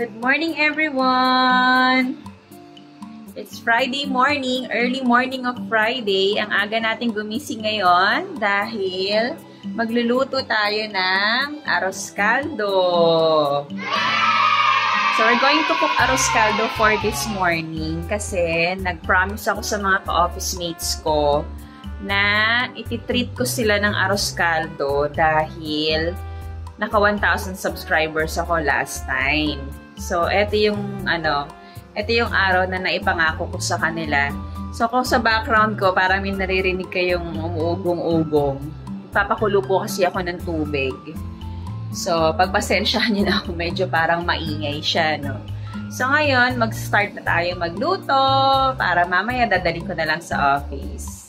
Good morning, everyone! It's Friday morning, early morning of Friday. Ang aga natin gumising ngayon dahil magluluto tayo ng arroz caldo. So, we're going to cook arroz caldo for this morning kasi nag-promise ako sa mga ka-office mates ko na ititreat ko sila ng arroz caldo dahil naka 1,000 subscribers ako last time. So, ito yung araw na naipangako ko sa kanila. So, kung sa background ko, parang may naririnig kayong umuugong-ugong. Papakulo po kasi ako ng tubig. So, pagpasensyahan niyo na ako, medyo parang maingay siya, no? So, ngayon, mag-start na tayo magluto para mamaya dadalhin ko na lang sa office.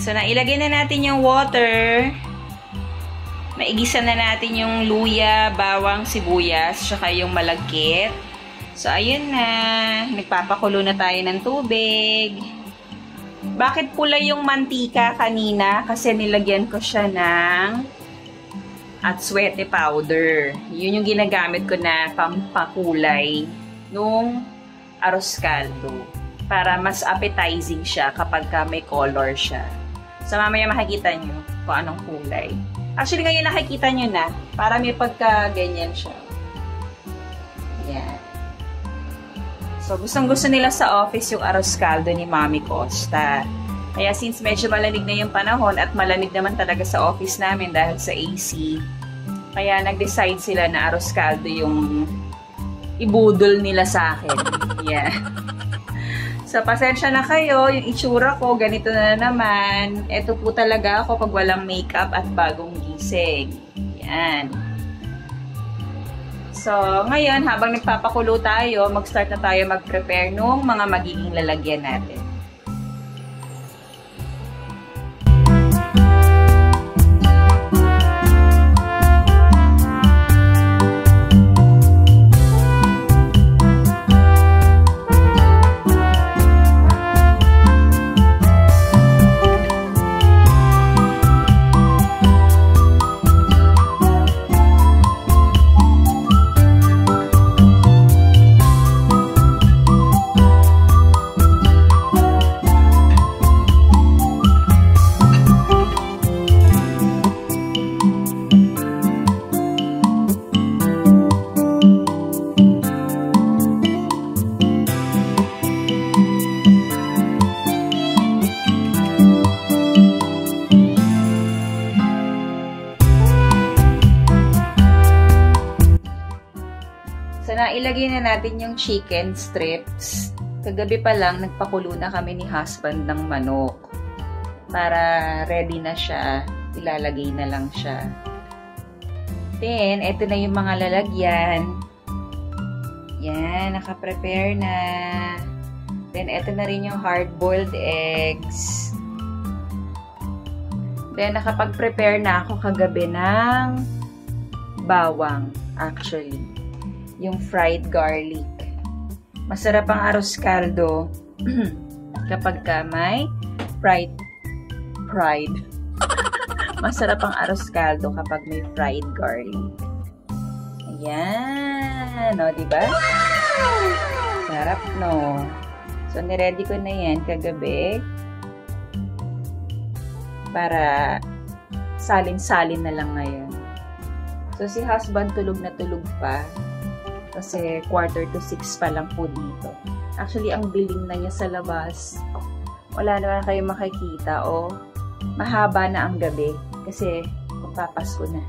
So, nailagay na natin yung water. Naigisa na natin yung luya, bawang, sibuyas, tsaka yung malagkit. So, ayun na. Nagpapakulo na tayo ng tubig. Bakit pula yung mantika kanina? Kasi nilagyan ko siya ng atsuete powder. Yun yung ginagamit ko na pampakulay nung arroz caldo. Para mas appetizing siya kapag may color siya. So, mamaya makikita nyo kung anong kulay. Actually, ngayon nakikita nyo na. Para may pagka-ganyan siya. Yan. So, gustong-gusto nila sa office yung arroz caldo ni Mami Costa. Kaya since medyo malamig na yung panahon at malamig naman talaga sa office namin dahil sa AC, kaya nag-decide sila na arroz caldo yung ibudol nila sa akin. Yeah. So, pasensya na kayo. Yung itsura ko, ganito na naman. Ito po talaga ako pag walang makeup at bagong gising. Yan. So, ngayon, habang nagpapakulo tayo, mag-start na tayo mag-prepare nung mga magiging lalagyan natin. Ilagay na natin yung chicken strips. Kagabi pa lang, nagpakulo na kami ni husband ng manok. Para ready na siya. Ilalagay na lang siya. Then, eto na yung mga lalagyan. Yan, nakaprepare na. Then, eto na rin yung hard-boiled eggs. Then, nakapag-prepare na ako kagabi ng bawang, actually. Yung fried garlic. Masarap ang arroz caldo kapag ka may fried. Masarap ang arroz caldo kapag may fried garlic. Ayan. O, diba? Sarap, no? So, niready ko na yan kagabi para salin-salin na lang ngayon. So, si husband tulog na tulog pa. Kasi 5:45 pa lang po dito. Actually, ang dilim na niya sa labas. Wala naman kayo makikita. O, mahaba na ang gabi. Kasi magpapasko na.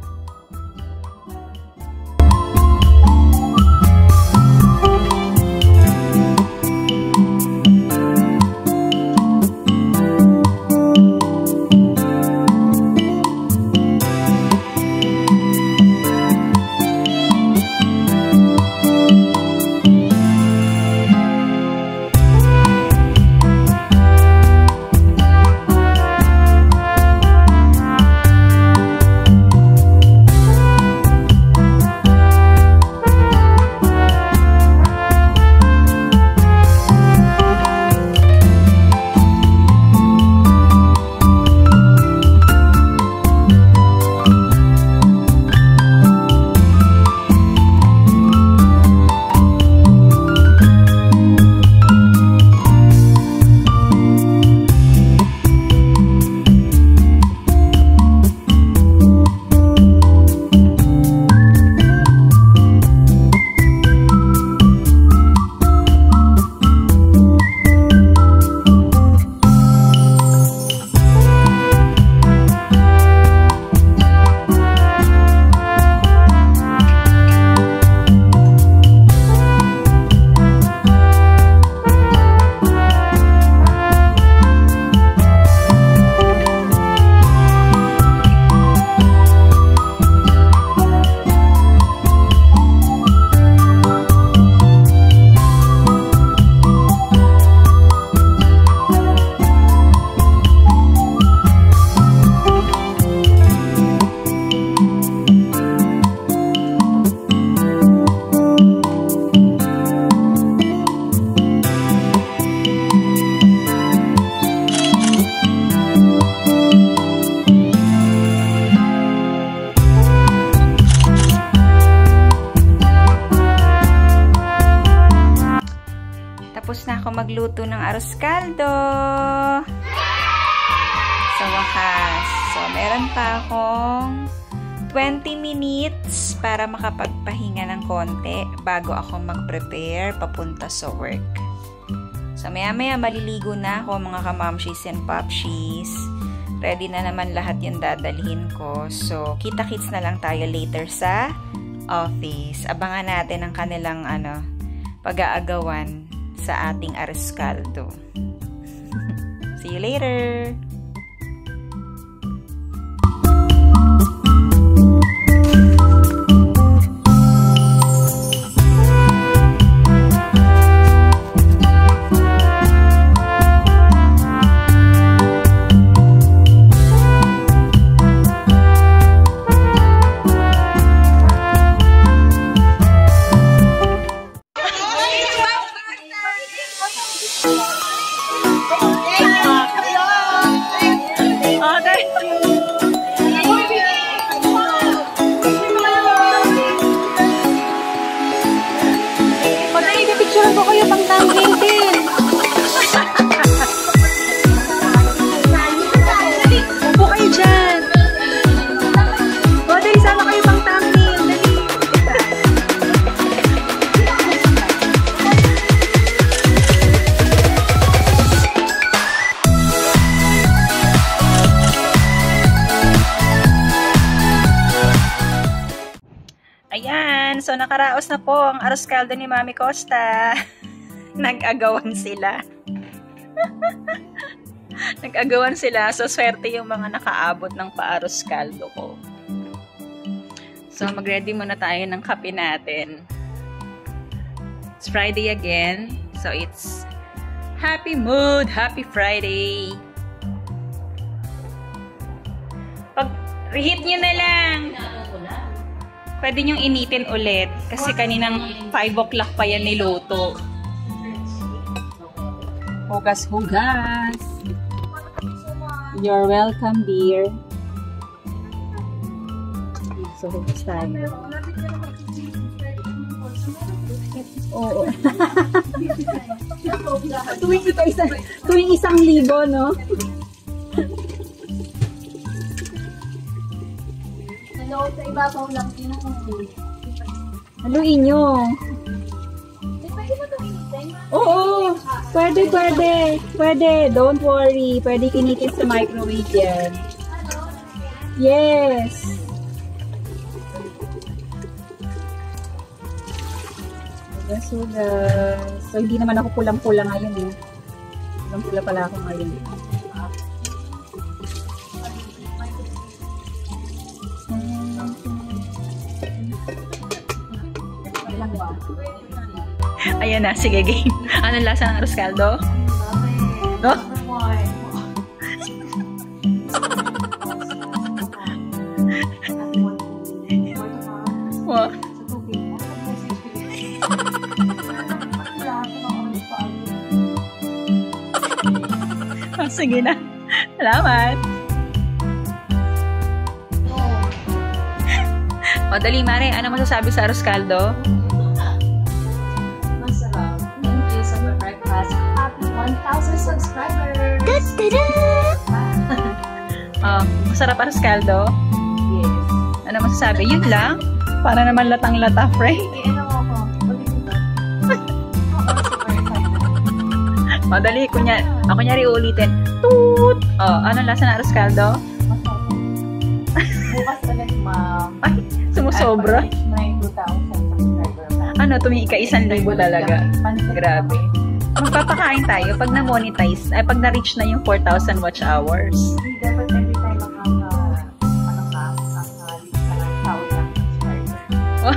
ako magluto ng arroz caldo. Sa wakas. So, meron pa akong 20 minutes para makapagpahinga ng konti bago ako mag-prepare papunta sa work. So, maya-maya maliligo na ako mga kamamshis and popshis. Ready na naman lahat yung dadalhin ko. So, kita-kits na lang tayo later sa office. Abangan natin ang kanilang pag-aagawan sa ating arroz caldo. See you later! Ayan, so nakaraos na po ang arroz caldo ni Mami Costa. Nag-agawan sila. Nag-agawan sila. So, swerte yung mga nakaabot ng pa-arroz caldo ko. So, mag-ready muna tayo ng kape natin. It's Friday again. So, it's happy mood, happy Friday. Pag-reheat nyo na lang. Pwede nyong initin ulit. Kasi kaninang 5 o'clock pa yan niluto. Hugas-hugas. You're welcome, dear. So, hugas tayo. Oo. tuwing 1,000, no? Hello, sa ibabaw lang din ako. Haluin nyo. Pwede mo ito initin? Oo. Pwede. Don't worry. Pwede kinitin sa microwave yan. Yes. Sugar. So, hindi naman ako pulang-pula ngayon eh. Pulang-pula pala ako ngayon. Ayan na, sige game. Anong lasa ng arroz caldo? No? Wow. Oh, sige na. Salamat. O, dali Mare, ano masasabi sa arroz caldo? Masarap. Thank you sa breakfast. Happy 1,000 subscribers! Oh, masarap arroz caldo? Yes. Ano masasabi? Yun lang? Para naman latang-lata, friend. Ano ako? O, dali, kunyari ulitin. Toot! O, anong lasa ng arroz caldo? Bukas ulit, ma'am. Ay, sumusobra. May 2,000 subscribers. Ano, tumiika 1,000 talaga. Grabe. Magpapakain tayo pag na-monetize, ay pag na-reach na yung 4,000 watch hours. Hindi dapat every time makaka-reach ka ng 1,000 subscribers. Oh,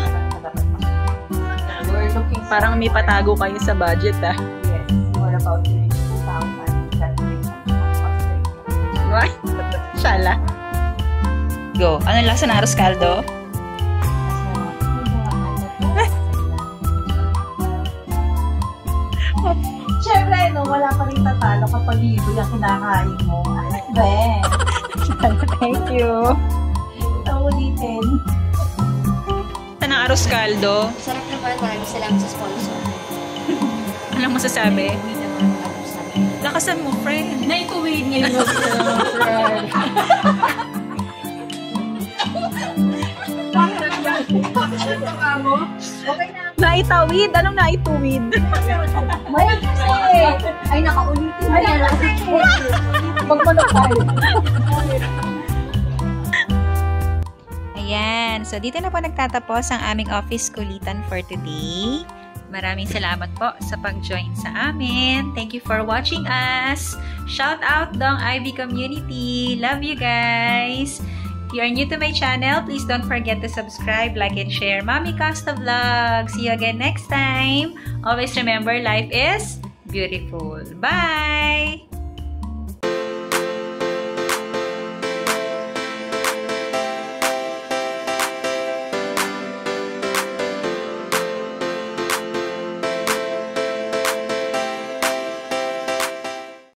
We're looking parang may patago kayo sa budget, ah. Yes, we're about to reach 2,000. That makes sense. Why? Shala. Go. Anong lasa ng arroz caldo? Siyempre, no, wala pa rin tatalo kapag libo yung kinakain mo. Ben, Thank you. ito ulitin. Ano arroz caldo? Sarap naman, maraming salamat sa sponsor. Anong masasabi? Hindi na Lakasan mo, friend. Naituwid niya yung friend. Naitawid? Anong naituwid? May kasi. Ay, nakaulitin na yan. Magmanok tayo. Ayan. So, dito na po nagtatapos ang aming office kulitan for today. Maraming salamat po sa pag-join sa amin. Thank you for watching us. Shout out Dong Ivy community. Love you guys. If you are new to my channel, please don't forget to subscribe, like, and share Mommy Costa Vlog. See you again next time. Always remember, life is beautiful. Bye!